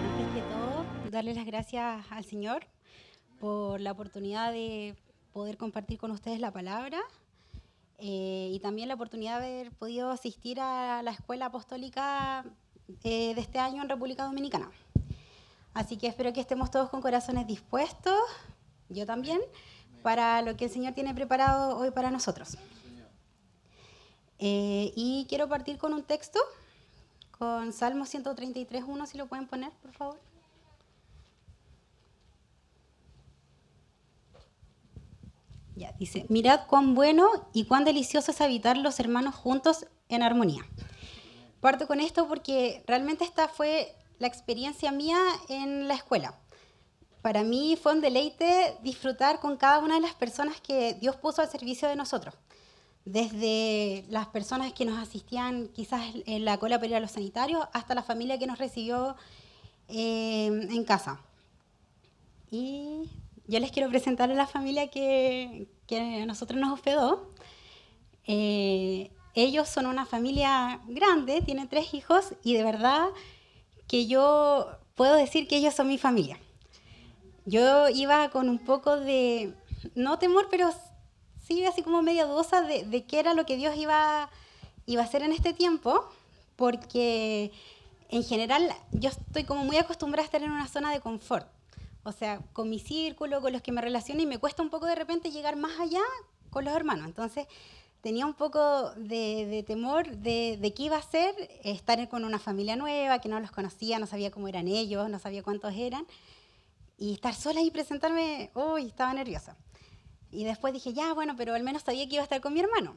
Antes que todo, darle las gracias al Señor por la oportunidad de poder compartir con ustedes la palabra y también la oportunidad de haber podido asistir a la escuela apostólica de este año en República Dominicana. Así que espero que estemos todos con corazones dispuestos, yo también, para lo que el Señor tiene preparado hoy para nosotros. Y quiero partir con un texto, con Salmo 133:1, si lo pueden poner, por favor. Ya, dice, mirad cuán bueno y cuán delicioso es habitar los hermanos juntos en armonía. Parto con esto porque realmente esta fue la experiencia mía en la escuela. Para mí fue un deleite disfrutar con cada una de las personas que Dios puso al servicio de nosotros. Desde las personas que nos asistían quizás en la cola para ir a los sanitarios hasta la familia que nos recibió en casa. Y yo les quiero presentar a la familia que a nosotros nos hospedó. Ellos son una familia grande, tienen 3 hijos y de verdad que yo puedo decir que ellos son mi familia. Yo iba con un poco de, no temor, pero sí así como media dudosa de qué era lo que Dios iba a hacer en este tiempo, porque en general yo estoy como muy acostumbrada a estar en una zona de confort. O sea, con mi círculo, con los que me relaciono, y me cuesta un poco de repente llegar más allá con los hermanos. Entonces tenía un poco de temor de qué iba a ser estar con una familia nueva, que no los conocía, no sabía cómo eran ellos, no sabía cuántos eran. Y estar sola y presentarme, uy, estaba nerviosa. Y después dije, ya, bueno, pero al menos sabía que iba a estar con mi hermano.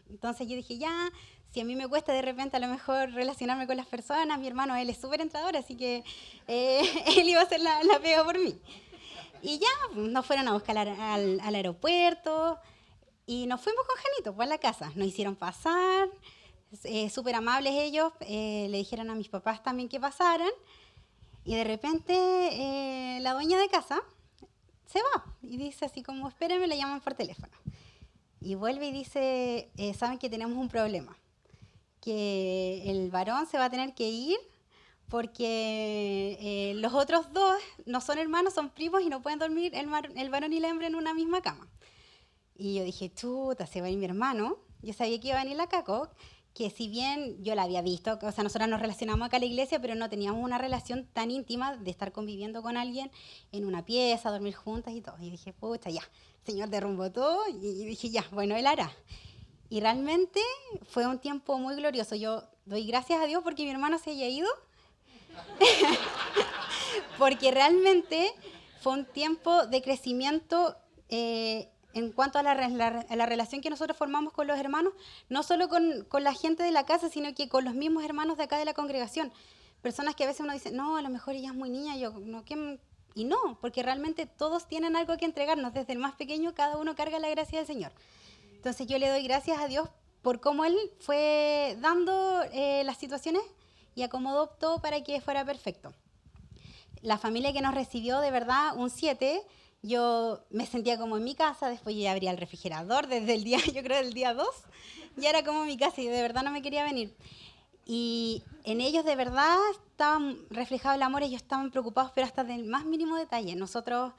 Entonces yo dije, ya, si a mí me cuesta de repente a lo mejor relacionarme con las personas, mi hermano, él es súper entrador, así que él iba a hacer la pega por mí. Y ya, nos fueron a buscar al aeropuerto y nos fuimos con Janito, pues a la casa. Nos hicieron pasar, súper amables ellos, le dijeron a mis papás también que pasaran. Y de repente la dueña de casa se va y dice así como, espérenme, le llaman por teléfono. Y vuelve y dice, saben que tenemos un problema, que el varón se va a tener que ir porque los otros dos no son hermanos, son primos y no pueden dormir el varón y la hembra en una misma cama. Y yo dije, chuta, se va a ir mi hermano. Yo sabía que iba a venir la Caco, que si bien yo la había visto, o sea, nosotros nos relacionamos acá a la iglesia, pero no teníamos una relación tan íntima de estar conviviendo con alguien en una pieza, dormir juntas y todo. Y dije, pucha, ya, el Señor derrumbó todo y dije, ya, bueno, Él hará. Y realmente fue un tiempo muy glorioso. Yo doy gracias a Dios porque mi hermano se haya ido, porque realmente fue un tiempo de crecimiento en cuanto a la relación que nosotros formamos con los hermanos, no solo con la gente de la casa, sino que con los mismos hermanos de acá de la congregación. Personas que a veces uno dice, no, a lo mejor ella es muy niña, yo no, ¿qué? Y no, porque realmente todos tienen algo que entregarnos. Desde el más pequeño, cada uno carga la gracia del Señor. Entonces yo le doy gracias a Dios por cómo Él fue dando las situaciones y acomodó todo para que fuera perfecto. La familia que nos recibió, de verdad, un 7. Yo me sentía como en mi casa, después yo ya abría el refrigerador desde el día, yo creo, del día 2. Ya era como mi casa y de verdad no me quería venir. Y en ellos de verdad estaban reflejado el amor, ellos estaban preocupados, pero hasta del más mínimo detalle. Nosotros,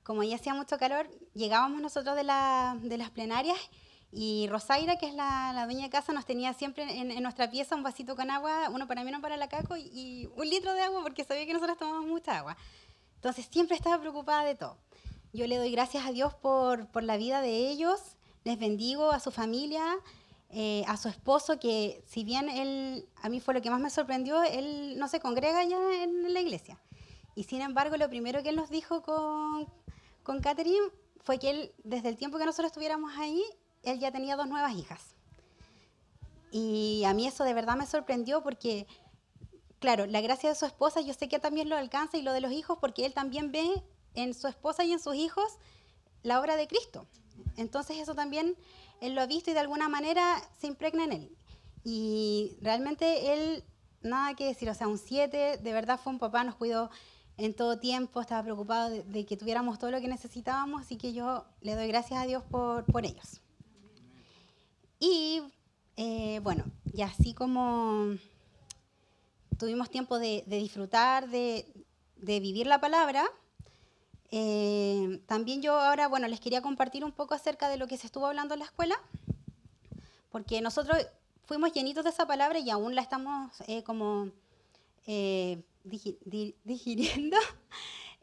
como ya hacía mucho calor, llegábamos nosotros de las plenarias y Rosaira, que es la dueña de casa, nos tenía siempre en nuestra pieza un vasito con agua, uno para mí, uno para la Caco, y 1 litro de agua porque sabía que nosotros tomamos mucha agua. Entonces siempre estaba preocupada de todo. Yo le doy gracias a Dios por la vida de ellos, les bendigo a su familia, a su esposo, que si bien él, a mí fue lo que más me sorprendió, él no se congrega ya en la iglesia. Y sin embargo, lo primero que él nos dijo con Catherine fue que él, desde el tiempo que nosotros estuviéramos ahí, él ya tenía 2 nuevas hijas. Y a mí eso de verdad me sorprendió porque, claro, la gracia de su esposa yo sé que también lo alcanza y lo de los hijos porque él también ve en su esposa y en sus hijos la obra de Cristo. Entonces eso también él lo ha visto y de alguna manera se impregna en él. Y realmente él, nada que decir, o sea, un 7, de verdad fue un papá, nos cuidó en todo tiempo, estaba preocupado de que tuviéramos todo lo que necesitábamos, así que yo le doy gracias a Dios por ellos. Y bueno, y así como tuvimos tiempo de disfrutar, de vivir la palabra, también yo ahora, bueno, les quería compartir un poco acerca de lo que se estuvo hablando en la escuela, porque nosotros fuimos llenitos de esa palabra y aún la estamos digiriendo.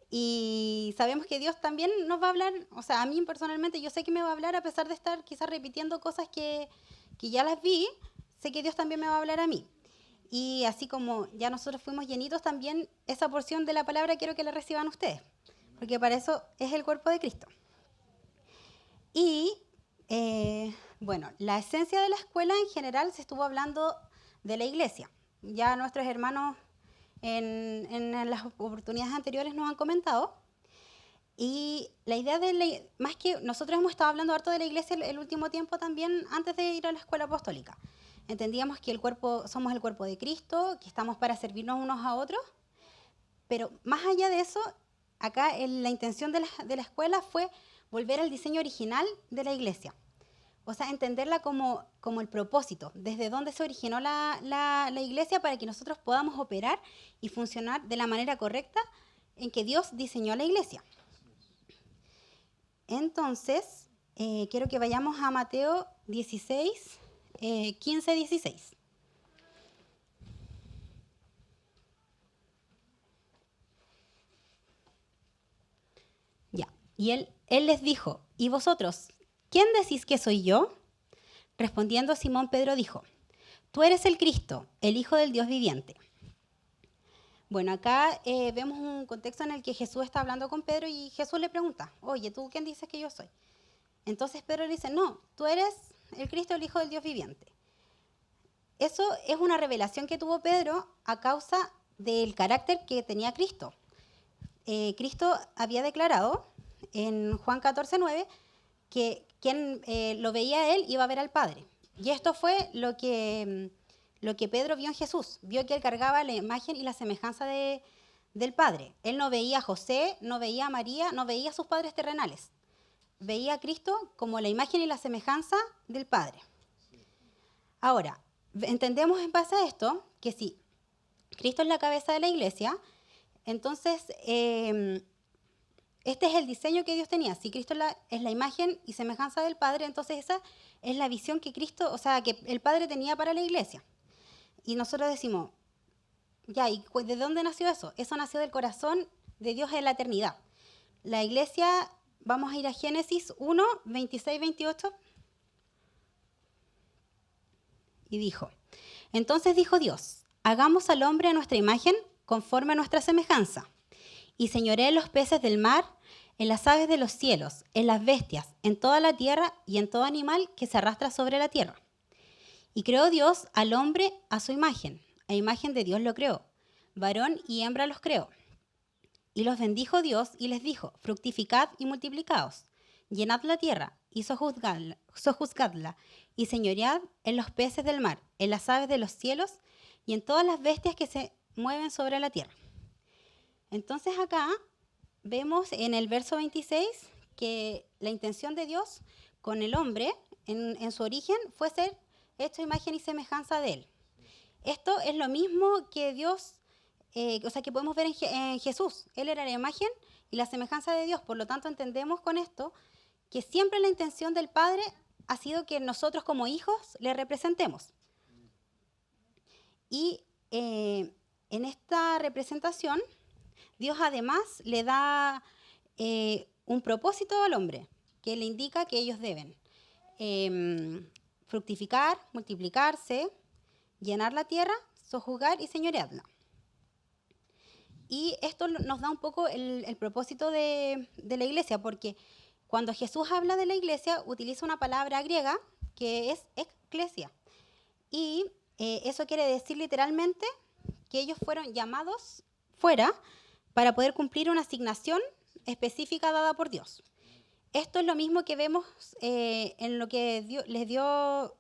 Y sabemos que Dios también nos va a hablar, o sea, a mí personalmente yo sé que me va a hablar a pesar de estar quizás repitiendo cosas que ya las vi, sé que Dios también me va a hablar a mí. Y así como ya nosotros fuimos llenitos, también esa porción de la palabra quiero que la reciban ustedes, porque para eso es el cuerpo de Cristo. Y bueno, la esencia de la escuela en general se estuvo hablando de la iglesia. Ya nuestros hermanos en las oportunidades anteriores nos han comentado. Y la idea más que nosotros hemos estado hablando harto de la iglesia el último tiempo también antes de ir a la escuela apostólica. Entendíamos que somos el cuerpo de Cristo, que estamos para servirnos unos a otros, pero más allá de eso, acá la intención de la escuela fue volver al diseño original de la iglesia. O sea, entenderla como el propósito, desde dónde se originó la iglesia para que nosotros podamos operar y funcionar de la manera correcta en que Dios diseñó la iglesia. Entonces, quiero que vayamos a Mateo 16, 15, 16. Ya, y él les dijo, ¿y vosotros, quién decís que soy yo? Respondiendo Simón Pedro dijo, tú eres el Cristo, el Hijo del Dios viviente. Bueno, acá vemos un contexto en el que Jesús está hablando con Pedro y Jesús le pregunta, oye, ¿tú quién dices que yo soy? Entonces Pedro le dice, no, tú eres el Cristo, el Hijo del Dios viviente. Eso es una revelación que tuvo Pedro a causa del carácter que tenía Cristo. Cristo había declarado en Juan 14:9 que quien lo veía a él iba a ver al Padre. Y esto fue lo que Pedro vio en Jesús. Vio que él cargaba la imagen y la semejanza del Padre. Él no veía a José, no veía a María, no veía a sus padres terrenales. Veía a Cristo como la imagen y la semejanza del Padre. Ahora, entendemos en base a esto que si Cristo es la cabeza de la iglesia, entonces este es el diseño que Dios tenía. Si Cristo es la imagen y semejanza del Padre, entonces esa es la visión que Cristo, o sea, que el Padre tenía para la iglesia. Y nosotros decimos, ya, ¿y de dónde nació eso? Eso nació del corazón de Dios en la eternidad. La iglesia, vamos a ir a Génesis 1, 26, 28. Y dijo, entonces dijo Dios, hagamos al hombre a nuestra imagen, conforme a nuestra semejanza, y señoree en los peces del mar, en las aves de los cielos, en las bestias, en toda la tierra y en todo animal que se arrastra sobre la tierra. Y creó Dios al hombre a su imagen, a imagen de Dios lo creó, varón y hembra los creó. Y los bendijo Dios y les dijo, fructificad y multiplicaos, llenad la tierra y sojuzgadla, y señoread en los peces del mar, en las aves de los cielos y en todas las bestias que se mueven sobre la tierra. Entonces acá vemos en el verso 26 que la intención de Dios con el hombre en su origen fue ser hecho imagen y semejanza de él. Esto es lo mismo que Dios, o sea, que podemos ver en Jesús. Él era la imagen y la semejanza de Dios. Por lo tanto, entendemos con esto que siempre la intención del Padre ha sido que nosotros como hijos le representemos. Y en esta representación, Dios además le da un propósito al hombre, que le indica que ellos deben fructificar, multiplicarse, llenar la tierra, sojuzgar y señorearla. Y esto nos da un poco el propósito de la iglesia, porque cuando Jesús habla de la iglesia, utiliza una palabra griega que es eklesia. Y eso quiere decir literalmente que ellos fueron llamados fuera para poder cumplir una asignación específica dada por Dios. Esto es lo mismo que vemos en lo que Dios les dio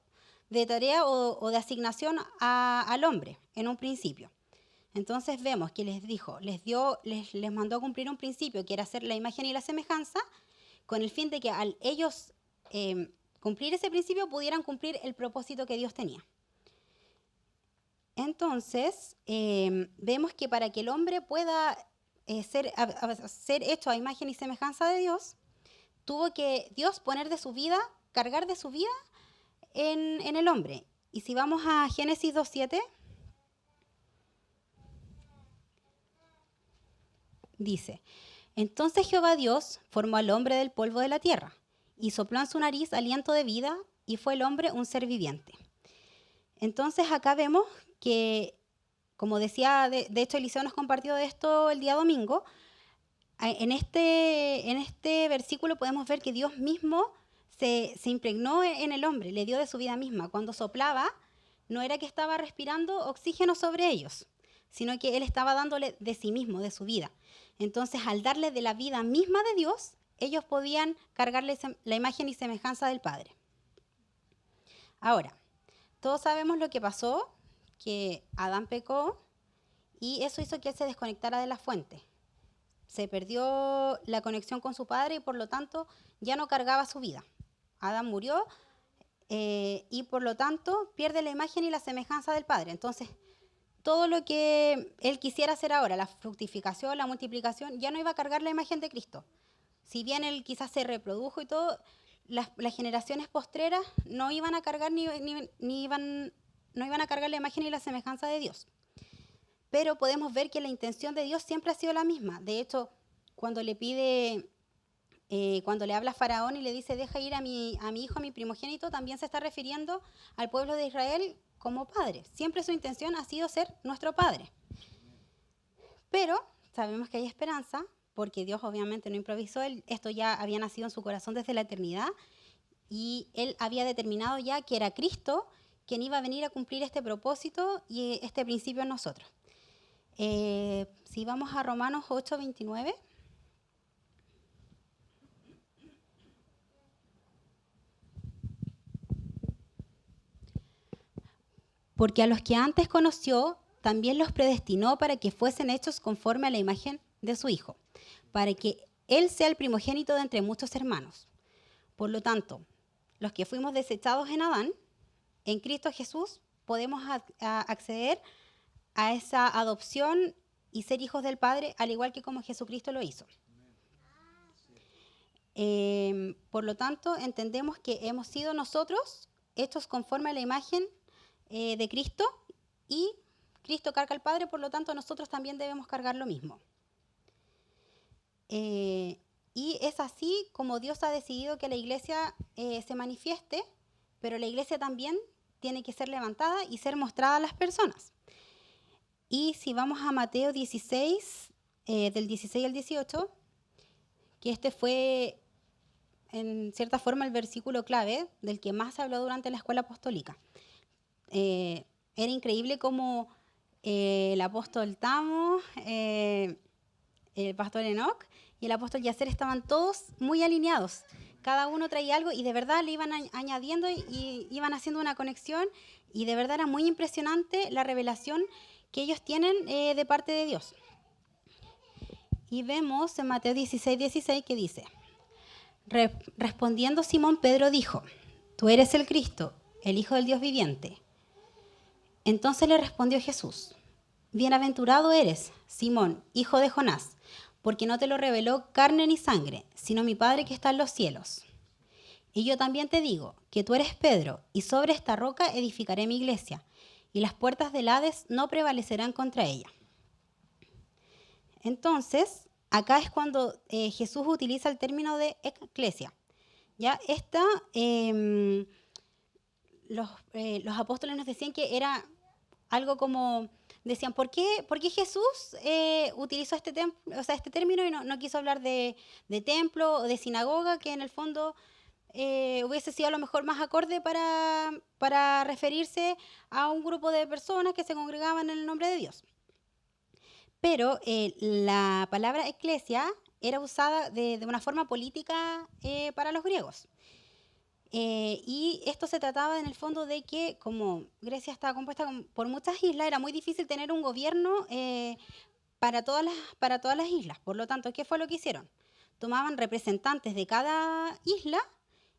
de tarea o de asignación al hombre en un principio. Entonces vemos que les mandó a cumplir un principio que era hacer la imagen y la semejanza, con el fin de que al ellos cumplir ese principio pudieran cumplir el propósito que Dios tenía. Entonces vemos que para que el hombre pueda ser hecho a imagen y semejanza de Dios, tuvo que Dios poner de su vida, cargar de su vida en el hombre. Y si vamos a Génesis 2:7, dice: entonces Jehová Dios formó al hombre del polvo de la tierra, y sopló en su nariz aliento de vida, y fue el hombre un ser viviente. Entonces acá vemos que, como decía, de hecho Eliseo nos compartió de esto el día domingo, en este versículo podemos ver que Dios mismo se impregnó en el hombre, le dio de su vida misma. Cuando soplaba, no era que estaba respirando oxígeno sobre ellos, sino que Él estaba dándole de sí mismo, de su vida. Entonces, al darle de la vida misma de Dios, ellos podían cargarle la imagen y semejanza del Padre. Ahora, todos sabemos lo que pasó, que Adán pecó y eso hizo que él se desconectara de la fuente. Se perdió la conexión con su padre y por lo tanto ya no cargaba su vida. Adán murió y por lo tanto pierde la imagen y la semejanza del Padre. Entonces, todo lo que él quisiera hacer ahora, la fructificación, la multiplicación, ya no iba a cargar la imagen de Cristo. Si bien él quizás se reprodujo y todo, las generaciones postreras no iban a cargar no iban a cargar la imagen y la semejanza de Dios. Pero podemos ver que la intención de Dios siempre ha sido la misma. De hecho, cuando le habla a Faraón y le dice, deja ir a mi hijo, a mi primogénito, también se está refiriendo al pueblo de Israel como padre. Siempre su intención ha sido ser nuestro padre. Pero sabemos que hay esperanza, porque Dios obviamente no improvisó. Esto ya había nacido en su corazón desde la eternidad y Él había determinado ya que era Cristo quien iba a venir a cumplir este propósito y este principio en nosotros. Si vamos a Romanos 8:29. Porque a los que antes conoció, también los predestinó para que fuesen hechos conforme a la imagen de su Hijo, para que Él sea el primogénito de entre muchos hermanos. Por lo tanto, los que fuimos desechados en Adán, en Cristo Jesús, podemos acceder a esa adopción y ser hijos del Padre, al igual que como Jesucristo lo hizo. Por lo tanto, entendemos que hemos sido nosotros hechos conforme a la imagen de Cristo y Cristo carga al Padre, por lo tanto nosotros también debemos cargar lo mismo. Y es así como Dios ha decidido que la iglesia se manifieste, pero la iglesia también tiene que ser levantada y ser mostrada a las personas. Y si vamos a Mateo 16, del 16 al 18, que este fue en cierta forma el versículo clave del que más se habló durante la escuela apostólica. Era increíble cómo el apóstol Tamo, el pastor Enoch y el apóstol Yacer estaban todos muy alineados. Cada uno traía algo y de verdad le iban añadiendo y iban haciendo una conexión y de verdad era muy impresionante la revelación que ellos tienen de parte de Dios. Y vemos en Mateo 16:16 que dice, respondiendo Simón Pedro dijo, tú eres el Cristo, el Hijo del Dios viviente. Entonces le respondió Jesús, bienaventurado eres, Simón, hijo de Jonás, porque no te lo reveló carne ni sangre, sino mi Padre que está en los cielos. Y yo también te digo que tú eres Pedro, y sobre esta roca edificaré mi iglesia, y las puertas del Hades no prevalecerán contra ella. Entonces, acá es cuando Jesús utiliza el término de eclesia. Ya los apóstoles nos decían que era algo como, decían, ¿por qué Jesús utilizó este término y no quiso hablar de templo o de sinagoga, que en el fondo hubiese sido a lo mejor más acorde para referirse a un grupo de personas que se congregaban en el nombre de Dios? Pero la palabra eclesia era usada de una forma política para los griegos. Y esto se trataba en el fondo de que como Grecia estaba compuesta por muchas islas, era muy difícil tener un gobierno para todas las islas. Por lo tanto, ¿qué fue lo que hicieron? Tomaban representantes de cada isla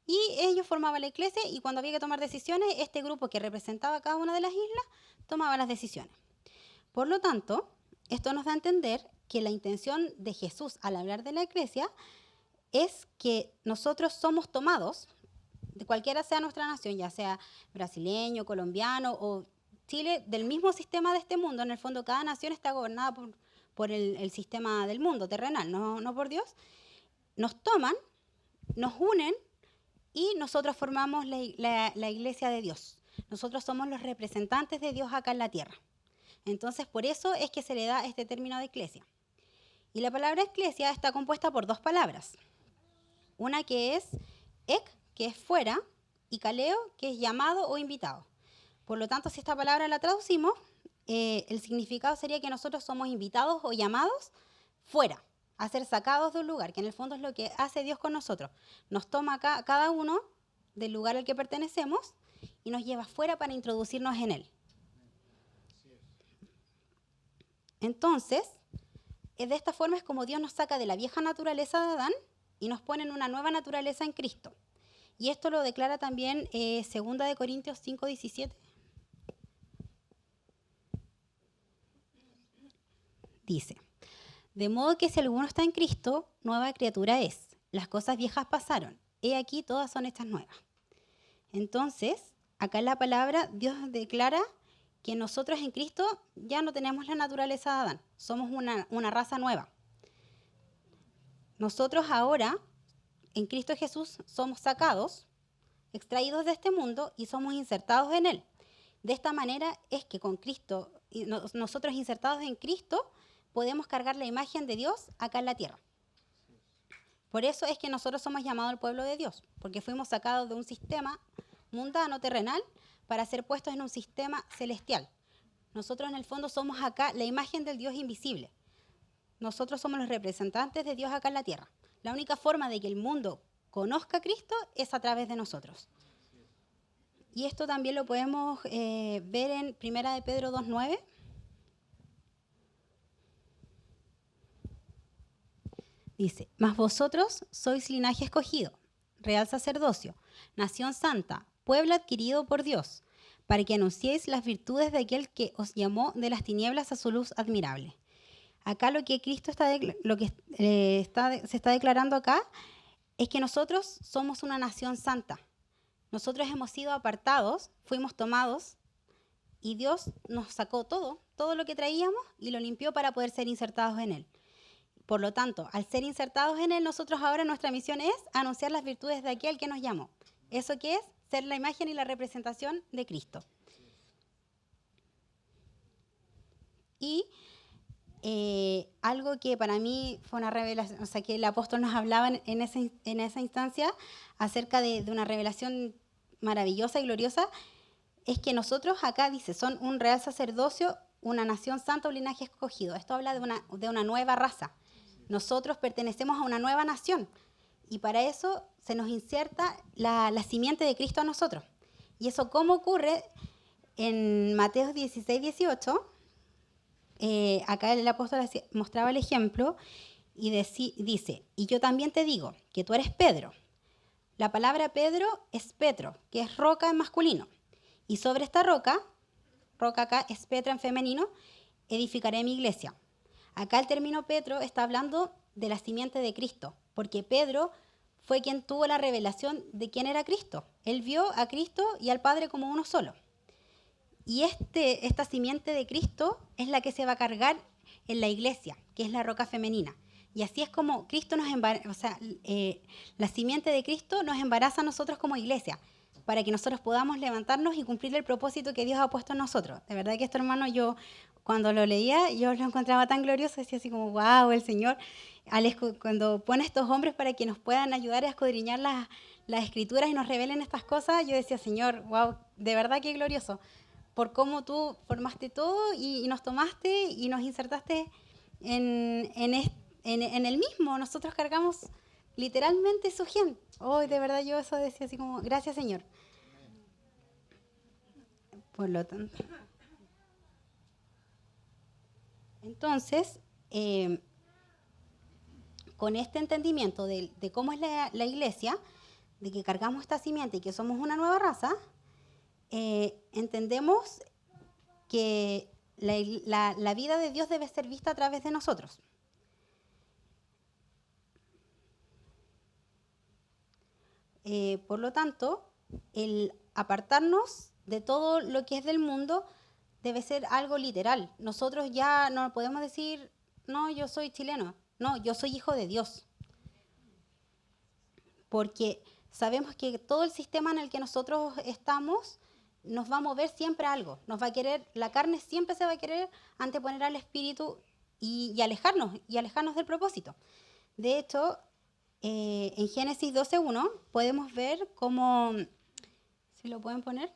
y ellos formaban la iglesia, y cuando había que tomar decisiones, este grupo que representaba cada una de las islas tomaba las decisiones. Por lo tanto, esto nos da a entender que la intención de Jesús al hablar de la iglesia es que nosotros somos tomados, de cualquiera sea nuestra nación, ya sea brasileño, colombiano o Chile, del mismo sistema de este mundo. En el fondo, cada nación está gobernada por el sistema del mundo terrenal, no por Dios. Nos toman, nos unen y nosotros formamos la iglesia de Dios. Nosotros somos los representantes de Dios acá en la tierra. Entonces, por eso es que se le da este término de iglesia. Y la palabra iglesia está compuesta por dos palabras. Una que es ek, que es fuera, y kaleo, que es llamado o invitado. Por lo tanto, si esta palabra la traducimos, el significado sería que nosotros somos invitados o llamados fuera, a ser sacados de un lugar, que en el fondo es lo que hace Dios con nosotros. Nos toma cada uno del lugar al que pertenecemos y nos lleva fuera para introducirnos en él. Entonces, de esta forma es como Dios nos saca de la vieja naturaleza de Adán y nos pone en una nueva naturaleza en Cristo. Y esto lo declara también 2 Corintios 5:17. Dice, de modo que si alguno está en Cristo, nueva criatura es. Las cosas viejas pasaron. He aquí, todas son hechas nuevas. Entonces, acá en la palabra, Dios declara que nosotros en Cristo ya no tenemos la naturaleza de Adán. Somos una raza nueva. Nosotros ahora, en Cristo Jesús, somos sacados, extraídos de este mundo y somos insertados en él. De esta manera es que con Cristo, nosotros insertados en Cristo, podemos cargar la imagen de Dios acá en la tierra. Por eso es que nosotros somos llamados el pueblo de Dios, porque fuimos sacados de un sistema mundano, terrenal, para ser puestos en un sistema celestial. Nosotros en el fondo somos acá la imagen del Dios invisible. Nosotros somos los representantes de Dios acá en la tierra. La única forma de que el mundo conozca a Cristo es a través de nosotros. Y esto también lo podemos ver en 1 Pedro 2:9. Dice, mas vosotros sois linaje escogido, real sacerdocio, nación santa, pueblo adquirido por Dios, para que anunciéis las virtudes de aquel que os llamó de las tinieblas a su luz admirable. Acá lo que Cristo se está declarando acá es que nosotros somos una nación santa. Nosotros hemos sido apartados, fuimos tomados y Dios nos sacó todo lo que traíamos y lo limpió para poder ser insertados en él. Por lo tanto, al ser insertados en él, nosotros ahora nuestra misión es anunciar las virtudes de aquel que nos llamó. ¿Eso qué es? Ser la imagen y la representación de Cristo. Y algo que para mí fue una revelación, o sea, que el apóstol nos hablaba en esa instancia acerca de una revelación maravillosa y gloriosa, es que nosotros acá dice, son un real sacerdocio, una nación santa, un linaje escogido. Esto habla de una nueva raza. Nosotros pertenecemos a una nueva nación y para eso se nos inserta la simiente de Cristo a nosotros. ¿Y eso cómo ocurre? En Mateo 16:18, acá el apóstol mostraba el ejemplo y dice, y yo también te digo que tú eres Pedro. La palabra Pedro es Petro, que es roca en masculino. Y sobre esta roca acá es Petra en femenino, edificaré mi iglesia. Acá el término Petro está hablando de la simiente de Cristo, porque Pedro fue quien tuvo la revelación de quién era Cristo. Él vio a Cristo y al Padre como uno solo. Y esta simiente de Cristo es la que se va a cargar en la iglesia, que es la roca femenina. Y así es como Cristo nos embaraza, o sea, la simiente de Cristo nos embaraza a nosotros como iglesia, para que nosotros podamos levantarnos y cumplir el propósito que Dios ha puesto en nosotros. De verdad que esto, hermano, yo cuando lo leía, yo lo encontraba tan glorioso, decía así como, wow, el Señor, cuando pone a estos hombres para que nos puedan ayudar a escudriñar las escrituras y nos revelen estas cosas, yo decía, Señor, wow, de verdad que glorioso, por cómo tú formaste todo y nos tomaste y nos insertaste en el mismo. Nosotros cargamos literalmente su gente. Hoy de verdad yo eso decía así como, gracias Señor. Por lo tanto. Entonces, con este entendimiento de cómo es la iglesia, de que cargamos esta simiente y que somos una nueva raza, entendemos que la vida de Dios debe ser vista a través de nosotros. Por lo tanto, el apartarnos de todo lo que es del mundo debe ser algo literal. Nosotros ya no podemos decir, no, yo soy chileno, no, yo soy hijo de Dios. Porque sabemos que todo el sistema en el que nosotros estamos nos va a mover siempre a algo. Nos va a querer, la carne siempre se va a querer anteponer al espíritu y alejarnos del propósito. De hecho, en Génesis 12:1 podemos ver cómo, si lo pueden poner,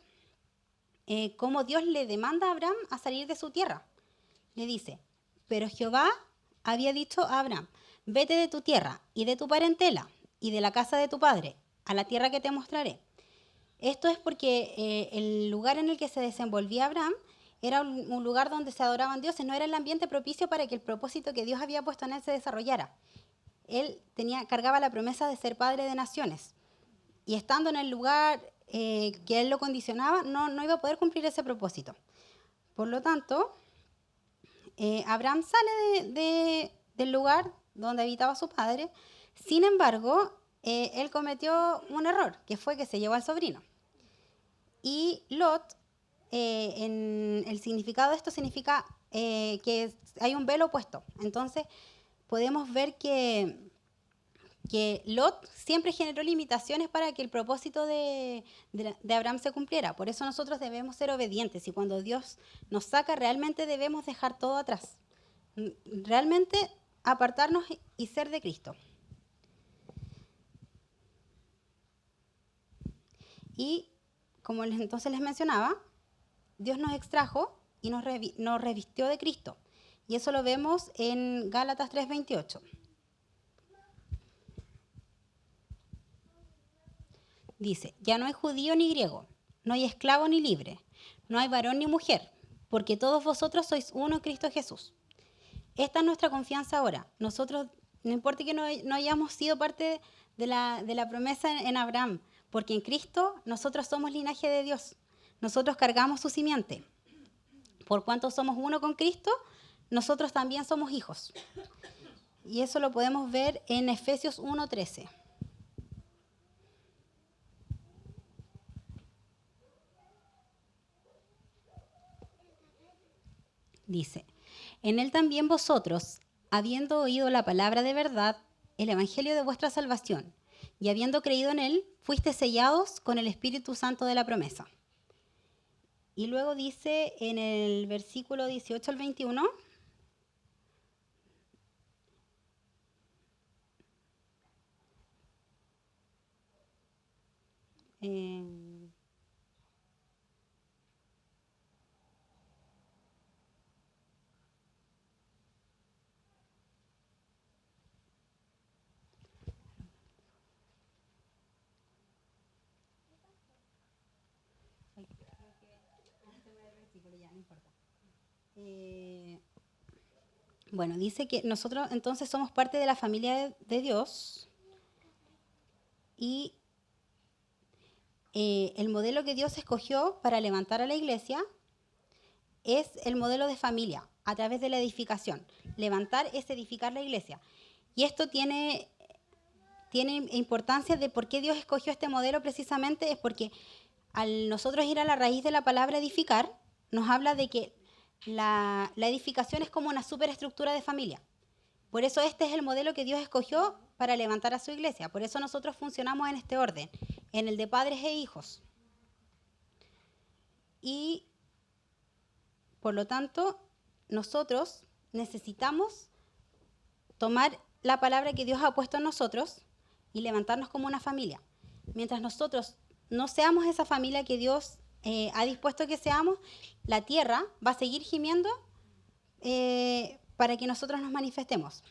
cómo Dios le demanda a Abraham a salir de su tierra. Le dice, pero Jehová había dicho a Abraham, vete de tu tierra y de tu parentela y de la casa de tu padre a la tierra que te mostraré. Esto es porque el lugar en el que se desenvolvía Abraham era un lugar donde se adoraban dioses, no era el ambiente propicio para que el propósito que Dios había puesto en él se desarrollara. Él cargaba la promesa de ser padre de naciones. Y estando en el lugar que él lo condicionaba, no iba a poder cumplir ese propósito. Por lo tanto, Abraham sale del lugar donde habitaba su padre. Sin embargo, él cometió un error, que fue que se llevó al sobrino. Y Lot, en el significado de esto, significa que hay un velo puesto. Entonces, podemos ver que Lot siempre generó limitaciones para que el propósito de Abraham se cumpliera. Por eso nosotros debemos ser obedientes y cuando Dios nos saca realmente debemos dejar todo atrás. Realmente apartarnos y ser de Cristo. Y como entonces les mencionaba, Dios nos extrajo y nos revistió de Cristo. Y eso lo vemos en Gálatas 3:28. Dice, ya no hay judío ni griego, no hay esclavo ni libre, no hay varón ni mujer, porque todos vosotros sois uno en Cristo Jesús. Esta es nuestra confianza ahora. Nosotros, no importa que no hayamos sido parte de la promesa en Abraham, porque en Cristo nosotros somos linaje de Dios. Nosotros cargamos su simiente. Por cuanto somos uno con Cristo, nosotros también somos hijos. Y eso lo podemos ver en Efesios 1:13. Dice, en él también vosotros, habiendo oído la palabra de verdad, el evangelio de vuestra salvación, y habiendo creído en él, fuiste sellados con el Espíritu Santo de la promesa. Y luego dice en el versículo 18 al 21, bueno, dice que nosotros entonces somos parte de la familia de Dios y el modelo que Dios escogió para levantar a la iglesia es el modelo de familia, a través de la edificación. Levantar es edificar la iglesia. Y esto tiene importancia de por qué Dios escogió este modelo precisamente, es porque al nosotros ir a la raíz de la palabra edificar, nos habla de que la edificación es como una superestructura de familia. Por eso este es el modelo que Dios escogió para levantar a su iglesia. Por eso nosotros funcionamos en este orden, en el de padres e hijos. Y por lo tanto, nosotros necesitamos tomar la palabra que Dios ha puesto en nosotros y levantarnos como una familia. Mientras nosotros no seamos esa familia que Dios ha dispuesto que seamos, la tierra va a seguir gimiendo para que nosotros nos manifestemos.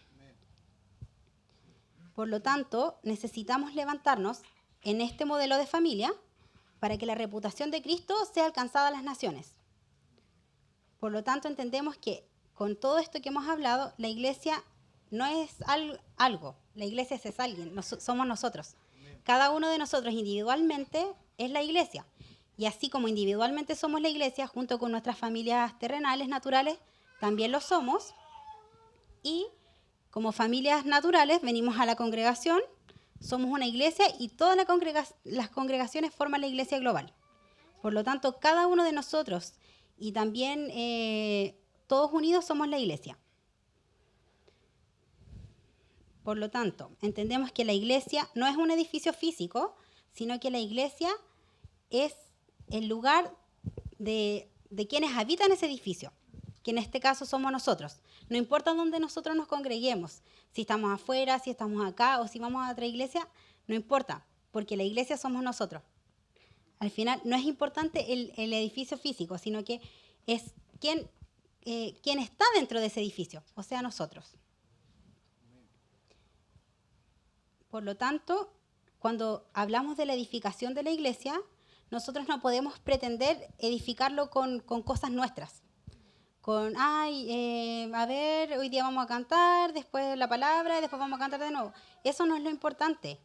Por lo tanto, necesitamos levantarnos en este modelo de familia para que la reputación de Cristo sea alcanzada a las naciones. Por lo tanto, entendemos que con todo esto que hemos hablado, la iglesia no es algo, la iglesia es alguien, somos nosotros. Cada uno de nosotros individualmente es la iglesia. Y así como individualmente somos la iglesia, junto con nuestras familias terrenales, naturales, también lo somos. Y como familias naturales venimos a la congregación, somos una iglesia y todas las congregaciones forman la iglesia global. Por lo tanto, cada uno de nosotros y también todos unidos somos la iglesia. Por lo tanto, entendemos que la iglesia no es un edificio físico, sino que la iglesia es el lugar de quienes habitan ese edificio, que en este caso somos nosotros. No importa dónde nosotros nos congreguemos, si estamos afuera, si estamos acá o si vamos a otra iglesia, no importa, porque la iglesia somos nosotros. Al final no es importante el edificio físico, sino que es quién está dentro de ese edificio, o sea, nosotros. Por lo tanto, cuando hablamos de la edificación de la iglesia, nosotros no podemos pretender edificarlo con cosas nuestras. Con, a ver, hoy día vamos a cantar, después la palabra y después vamos a cantar de nuevo. Eso no es lo importante.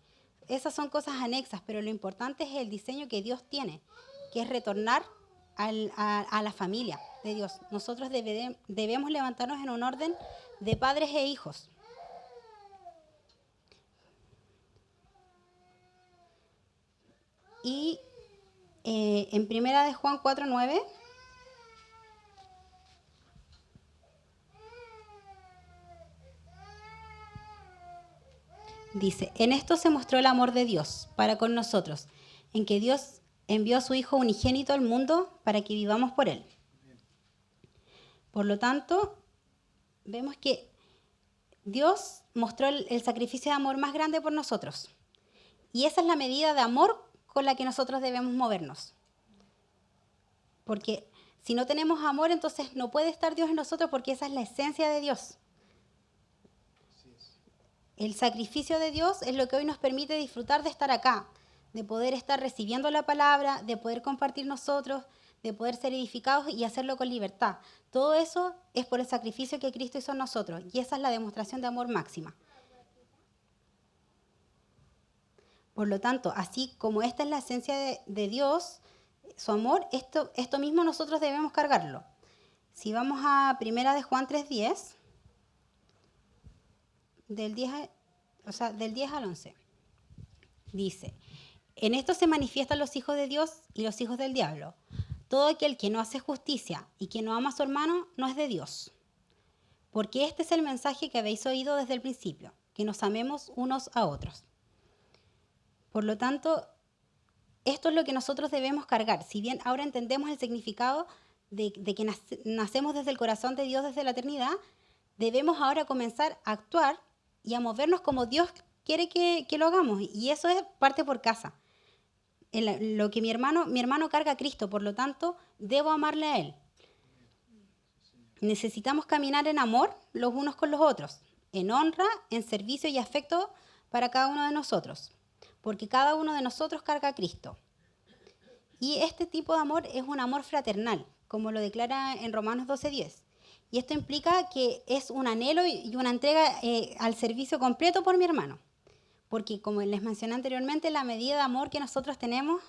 Esas son cosas anexas, pero lo importante es el diseño que Dios tiene, que es retornar a la familia de Dios. Nosotros debemos levantarnos en un orden de padres e hijos. Y en primera de Juan 4:9 dice, en esto se mostró el amor de Dios para con nosotros, en que Dios envió a su Hijo unigénito al mundo para que vivamos por Él. Por lo tanto, vemos que Dios mostró el sacrificio de amor más grande por nosotros. Y esa es la medida de amor con la que nosotros debemos movernos. Porque si no tenemos amor, entonces no puede estar Dios en nosotros, porque esa es la esencia de Dios. El sacrificio de Dios es lo que hoy nos permite disfrutar de estar acá, de poder estar recibiendo la palabra, de poder compartir nosotros, de poder ser edificados y hacerlo con libertad. Todo eso es por el sacrificio que Cristo hizo en nosotros, y esa es la demostración de amor máxima. Por lo tanto, así como esta es la esencia de Dios, su amor, esto mismo nosotros debemos cargarlo. Si vamos a primera de Juan 3:10, del 10 al 11, dice, en esto se manifiestan los hijos de Dios y los hijos del diablo. Todo aquel que no hace justicia y que no ama a su hermano no es de Dios. Porque este es el mensaje que habéis oído desde el principio, que nos amemos unos a otros. Por lo tanto, esto es lo que nosotros debemos cargar. Si bien ahora entendemos el significado de que nacemos desde el corazón de Dios desde la eternidad, debemos ahora comenzar a actuar y a movernos como Dios quiere que lo hagamos. Y eso es parte por casa. Lo que mi hermano carga a Cristo, por lo tanto, debo amarle a Él. Necesitamos caminar en amor los unos con los otros, en honra, en servicio y afecto para cada uno de nosotros, porque cada uno de nosotros carga a Cristo. Y este tipo de amor es un amor fraternal, como lo declara en Romanos 12:10. Y esto implica que es un anhelo y una entrega al servicio completo por mi hermano. Porque, como les mencioné anteriormente, la medida de amor que nosotros tenemos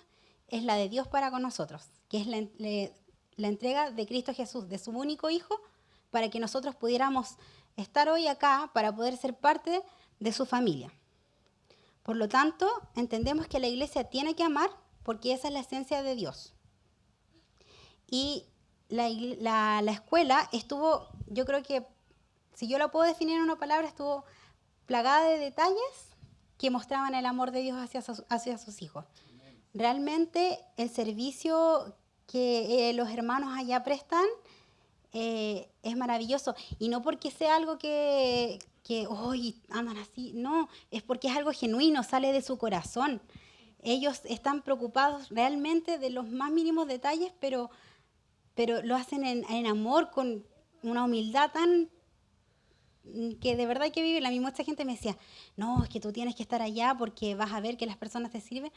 es la de Dios para con nosotros, que es la entrega de Cristo Jesús, de su único Hijo, para que nosotros pudiéramos estar hoy acá, para poder ser parte de su familia. Por lo tanto, entendemos que la iglesia tiene que amar, porque esa es la esencia de Dios. Y la escuela estuvo, yo creo que, si yo la puedo definir en una palabra, estuvo plagada de detalles que mostraban el amor de Dios hacia sus hijos. Realmente el servicio que los hermanos allá prestan es maravilloso. Y no porque sea algo que hoy andan así, no, es porque es algo genuino, sale de su corazón. Ellos están preocupados realmente de los más mínimos detalles, pero lo hacen en amor, con una humildad tan que de verdad hay que vivirla. A mí mucha gente me decía, no, es que tú tienes que estar allá porque vas a ver que las personas te sirven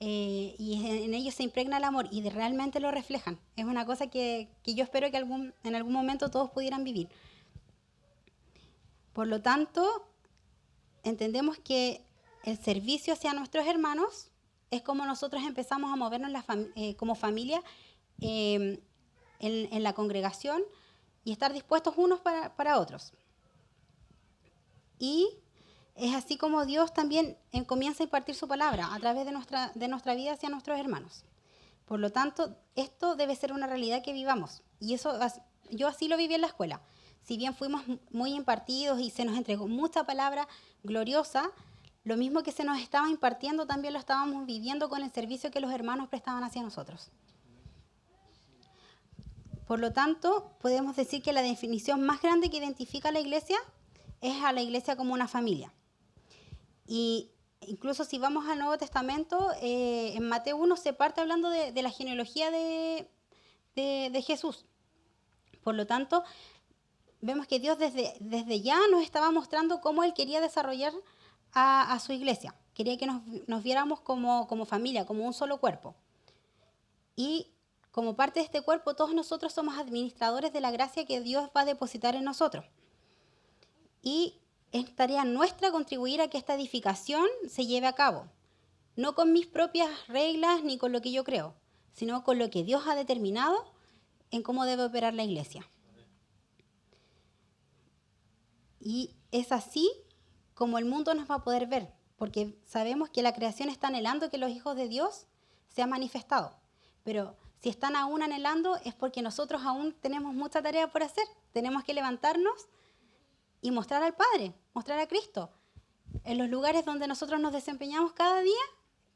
y en ellos se impregna el amor y realmente lo reflejan. Es una cosa que yo espero que en algún momento todos pudieran vivir. Por lo tanto, entendemos que el servicio hacia nuestros hermanos es como nosotros empezamos a movernos como familia en la congregación y estar dispuestos unos para otros. Y es así como Dios también comienza a impartir su palabra a través de nuestra vida hacia nuestros hermanos. Por lo tanto, esto debe ser una realidad que vivamos. Y eso yo así lo viví en la escuela. Si bien fuimos muy impartidos y se nos entregó mucha palabra gloriosa, lo mismo que se nos estaba impartiendo también lo estábamos viviendo con el servicio que los hermanos prestaban hacia nosotros. Por lo tanto, podemos decir que la definición más grande que identifica a la iglesia es a la iglesia como una familia. Y incluso si vamos al Nuevo Testamento, en Mateo 1 se parte hablando de la genealogía de Jesús. Por lo tanto, vemos que Dios desde ya nos estaba mostrando cómo Él quería desarrollar a su iglesia. Quería que nos viéramos como familia, como un solo cuerpo. Y como parte de este cuerpo, todos nosotros somos administradores de la gracia que Dios va a depositar en nosotros. Y es tarea nuestra contribuir a que esta edificación se lleve a cabo. No con mis propias reglas ni con lo que yo creo, sino con lo que Dios ha determinado en cómo debe operar la iglesia. Y es así como el mundo nos va a poder ver, porque sabemos que la creación está anhelando que los hijos de Dios sean manifestados. Pero si están aún anhelando es porque nosotros aún tenemos mucha tarea por hacer. Tenemos que levantarnos y mostrar al Padre, mostrar a Cristo. En los lugares donde nosotros nos desempeñamos cada día,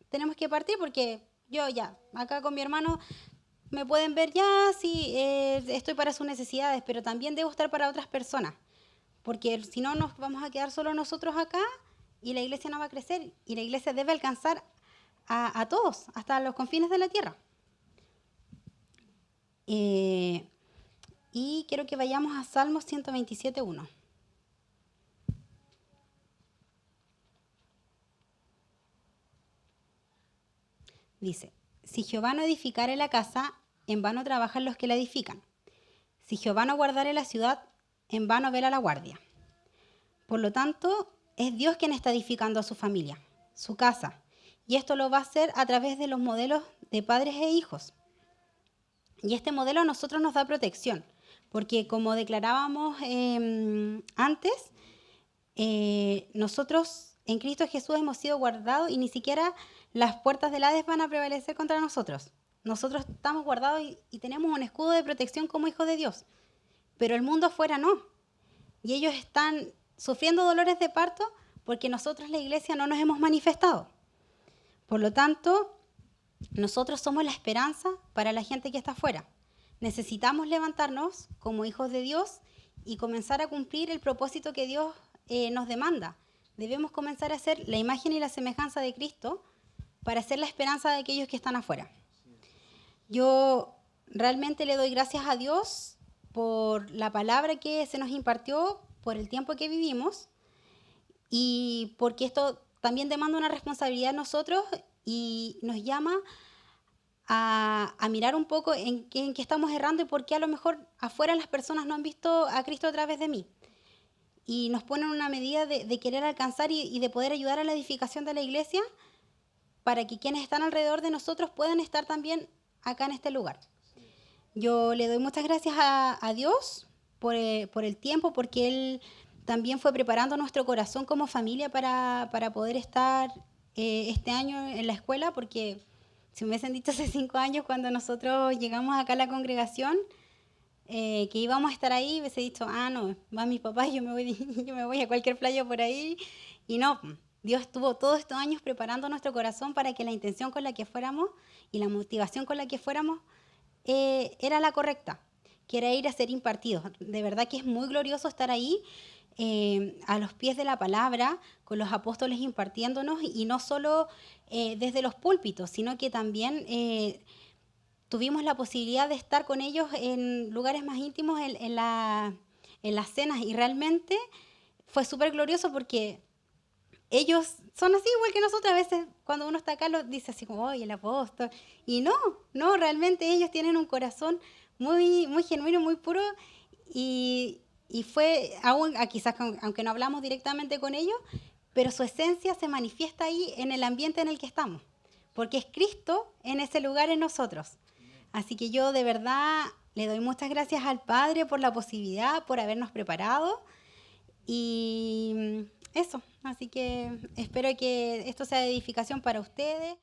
tenemos que partir porque yo ya, acá con mi hermano, me pueden ver ya, sí, estoy para sus necesidades, pero también debo estar para otras personas. Porque si no, nos vamos a quedar solo nosotros acá y la iglesia no va a crecer. Y la iglesia debe alcanzar a todos, hasta los confines de la tierra. Y quiero que vayamos a Salmos 127:1. Dice, si Jehová no edificare la casa, en vano trabajan los que la edifican. Si Jehová no guardare la ciudad, en vano vela la guardia. Por lo tanto, es Dios quien está edificando a su familia, su casa. Y esto lo va a hacer a través de los modelos de padres e hijos. Y este modelo a nosotros nos da protección, porque como declarábamos antes, nosotros en Cristo Jesús hemos sido guardados y ni siquiera las puertas del Hades van a prevalecer contra nosotros. Nosotros estamos guardados y tenemos un escudo de protección como hijos de Dios. Pero el mundo afuera no. Y ellos están sufriendo dolores de parto porque nosotros, la iglesia, no nos hemos manifestado. Por lo tanto, nosotros somos la esperanza para la gente que está afuera. Necesitamos levantarnos como hijos de Dios y comenzar a cumplir el propósito que Dios nos demanda. Debemos comenzar a ser la imagen y la semejanza de Cristo para ser la esperanza de aquellos que están afuera. Yo realmente le doy gracias a Dios por la palabra que se nos impartió, por el tiempo que vivimos y porque esto también demanda una responsabilidad de nosotros y nos llama a mirar un poco en qué estamos errando y por qué a lo mejor afuera las personas no han visto a Cristo a través de mí. Y nos ponen una medida de querer alcanzar y de poder ayudar a la edificación de la iglesia para que quienes están alrededor de nosotros puedan estar también acá en este lugar. Yo le doy muchas gracias a Dios por el tiempo, porque Él también fue preparando nuestro corazón como familia para poder estar este año en la escuela, porque si me hubiesen dicho hace 5 años cuando nosotros llegamos acá a la congregación que íbamos a estar ahí, hubiese dicho, no, van mis papás, yo me voy a cualquier playa por ahí. Y no, Dios estuvo todos estos años preparando nuestro corazón para que la intención con la que fuéramos y la motivación con la que fuéramos era la correcta, que era ir a ser impartidos. De verdad que es muy glorioso estar ahí a los pies de la palabra, con los apóstoles impartiéndonos, y no solo desde los púlpitos, sino que también tuvimos la posibilidad de estar con ellos en lugares más íntimos, en las cenas, y realmente fue súper glorioso porque ellos son así igual que nosotros. A veces cuando uno está acá lo dice así como, oye, el apóstol. Y no, no, realmente ellos tienen un corazón muy, muy genuino, muy puro. Y fue, aún, quizás aunque no hablamos directamente con ellos, pero su esencia se manifiesta ahí en el ambiente en el que estamos. Porque es Cristo en ese lugar en nosotros. Así que yo de verdad le doy muchas gracias al Padre por la posibilidad, por habernos preparado. Y eso, así que espero que esto sea de edificación para ustedes.